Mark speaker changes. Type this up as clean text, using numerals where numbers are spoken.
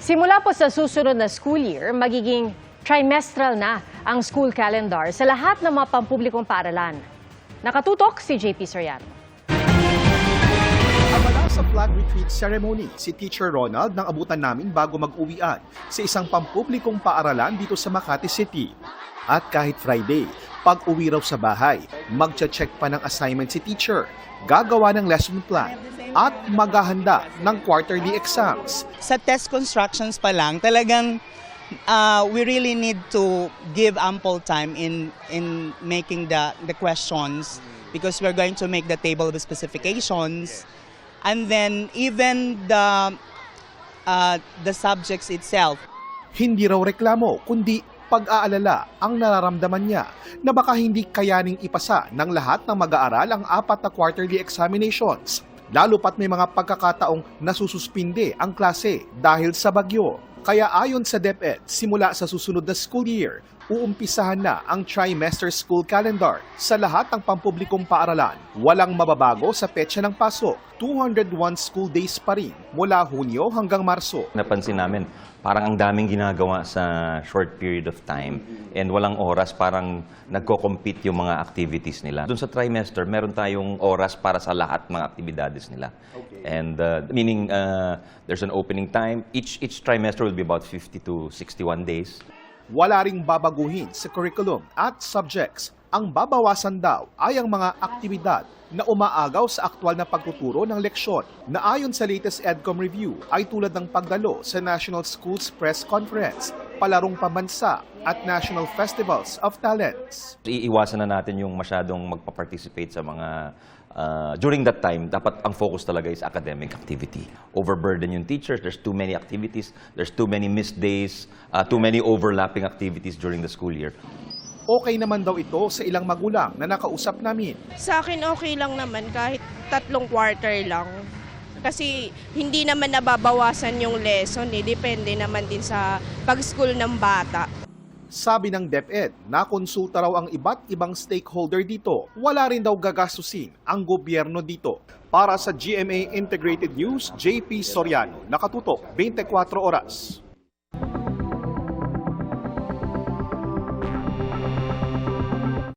Speaker 1: Simula po sa susunod na school year, magiging trimestral na ang school calendar sa lahat ng mga pampublikong paaralan. Nakatutok si JP Soriano.
Speaker 2: Abala sa flag retreat ceremony, si Teacher Ronald nang abutan namin bago mag-uwian sa isang pampublikong paaralan dito sa Makati City. At kahit Friday, pag-uwi raw sa bahay, magcha-check pa ng assignment si teacher, gagawa ng lesson plan, at maghahanda ng quarterly exams.
Speaker 3: Sa test constructions pa lang, talagang we really need to give ample time in making the questions because we're going to make the table of specifications. And then even the subjects itself.
Speaker 2: Hindi raw reklamo, kundi pag-aalala ang nararamdaman niya na baka hindi kayaning ipasa ng lahat ng mag-aaral ang 4 na quarterly examinations. Lalo pat may mga pagkakataong nasususpinde ang klase dahil sa bagyo. Kaya ayon sa DepEd, simula sa susunod na school year, uumpisahan na ang trimester school calendar sa lahat ng pampublikong paaralan. Walang mababago sa petsa ng pasok. 201 school days pa rin mula Hunyo hanggang Marso.
Speaker 4: Napansin namin, parang ang daming ginagawa sa short period of time and walang oras, parang nagko-compete yung mga activities nila. Doon sa trimester, meron tayong oras para sa lahat ng aktibidades nila. Okay. And meaning there's an opening time. Each trimester will be about 50 to 61 days.
Speaker 2: Wala ring babaguhin sa curriculum at subjects. Ang babawasan daw ay ang mga aktibidad na umaagaw sa aktwal na pagtuturo ng leksyon na ayon sa latest EDCOM review ay tulad ng pagdalo sa National Schools Press Conference, palarong pambansa at National Festivals of Talents.
Speaker 4: Iiwasan na natin yung masyadong magpa-participate sa mga during that time, dapat ang focus talaga is academic activity. Overburden yung teachers, there's too many activities, there's too many missed days, too many overlapping activities during the school year.
Speaker 2: Okay naman daw ito sa ilang magulang na nakausap namin.
Speaker 5: Sa akin okay lang naman kahit 3 quarter lang. Kasi hindi naman nababawasan yung lesson depende naman din sa pag-school ng bata.
Speaker 2: Sabi ng DepEd, nakonsulta raw ang iba't ibang stakeholder dito. Wala rin daw gagastusin ang gobyerno dito. Para sa GMA Integrated News, JP Soriano, nakatutok 24 oras.